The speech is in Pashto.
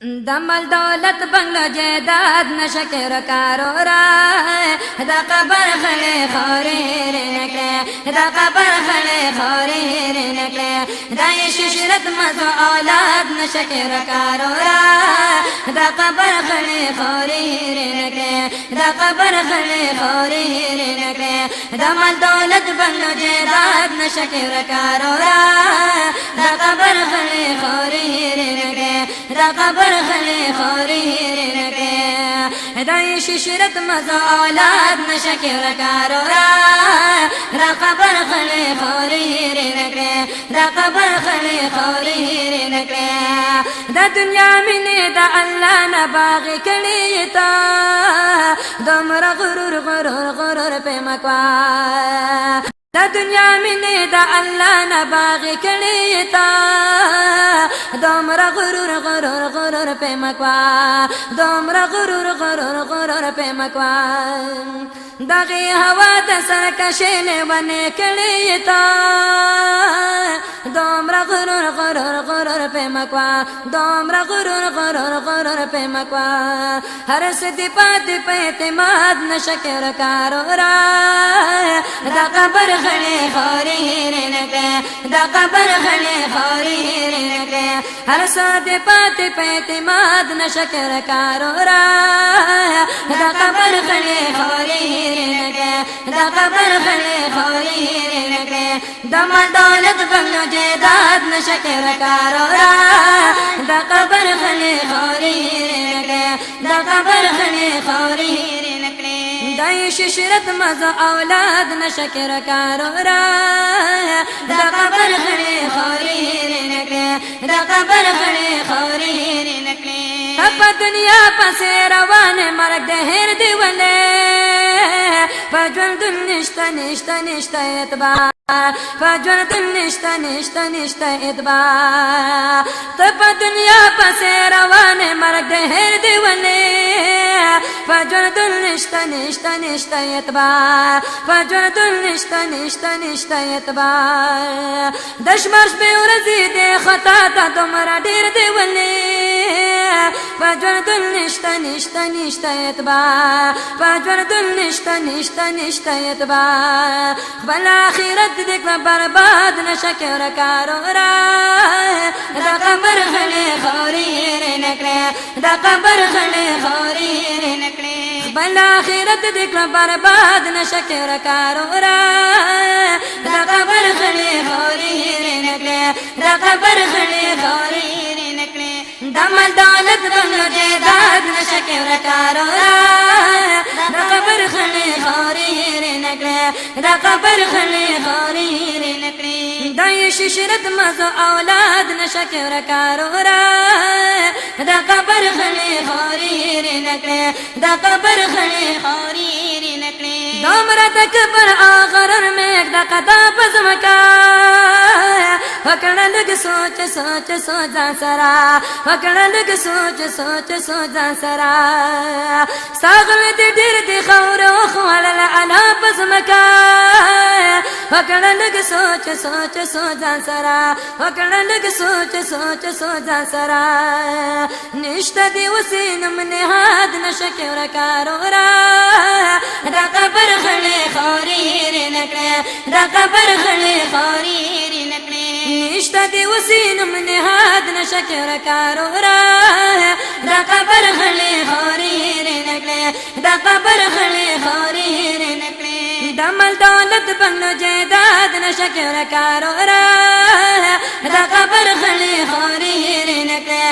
دمل دولت بنگلو جیداد نشکر کارو رائے دا قبر خلی خوری نکلے دا قبر خلی خوری نکلے دا ششرت مزو اولاد نشکر کارو رائے دا قبر خلی خوری نکلے دا قبر خلی خوری نکلے دمل دولت بنگلو جیداد نشکر کارو رائے دا قبر خلی خوری نکلے دا قبر خلی خوری نکے دای ششرت مزو اولاد نشکر کارو را قبر خلی خوری نکے دا قبر خلی خوری نکے دا دنیا منی دا اللہ نباغی کلی تا دمر غرور غرور غرور پہ مکوا دا دنیا منی دا اللہ نباغی کلی تا دومرا غرور غرور غرور پہ مکوا دومرا غرور غرور غرور پہ مکوا دغی ہوا دا سرکشی لیوانے کلی تا دومرا غرور غرور غرور پہ مکوا دومرا غرور غرور غرور پہ مکوا ہر صدی پاتی پہ اعتماد نشکر کارو را دا قبر خلی خوری نکے دا قبر خلی خوری نکے ہر صدی پاتی پہ اعتماد نشکر کارو را دا قبر خلی خوری نکے دا قبر خلی خوری نکے دمل دولت بنگلو جیداد نشکر کارو را دا قبر خلی خوری نکے دا قبر خلی خوری نکے دای ششرت مزو اولاد نشکر کارو را دا قبر خلی خوری نکے دا قبر خلی خوری نکے پا دنیا پسی روان مرگ دہر دیولے پجول دن نشتا نشتا نشتا اعتبار پجول دن نشتا نشتا نشتا اعتبار تپا دنیا پسی روان مرگ دہر دیولے پجول دن نشتا نشتا نشتا اعتبار پجول دن نشتا نشتا نشتا اعتبار دشمرش بے ورزی دے خطا تا دمرا دیر دیولے پجول دن نشتا نشتا نشتا اعتبار پجول دن نشتا نشتا نشتا اعتبار بلا آخرت دیکھ برباد نشکر کارو را دا قبر خلی خوری نکلے دا قبر خلی خوری نکلے بلا آخرت دیکھ برباد نشکر کارو را دا قبر خلی خوری نکلے دا قبر خلی خوری نکلے دمل دولت بنگلو جیداد نشکر کارو را دا قبر خلی خوری نکلے دا قبر خلی خوری نکلے دای ششرت مزو اولاد نشکر کارو را دا قبر خلی خوری نکلے دا قبر خلی خوری نکلے دومرا تکبر آخرر میں ایک دا قدا پزمکا وکڑا لگ سوچ سوچ سوچا سرا وکڑا لگ سوچ سوچ سوچا سرا ساغل دی دیر دی خور اخوال لعلا پزمکا وکڑا لگ سوچ سوچ سوچا سرا وکڑا لگ سوچ سوچ سوچا سرا نشتا دی وسینم نهاد نشکر کارو را دا قبر خلی خوری نکلے دا قبر خلی خوری نکلے نشتا دی وسینم نهاد نشکر کارو را دا قبر خلی خوری نکلے دا قبر خلی خوری نکلے دمل دولت بنگلو جیداد نشکر کارو را دا قبر خلی خوری نکلے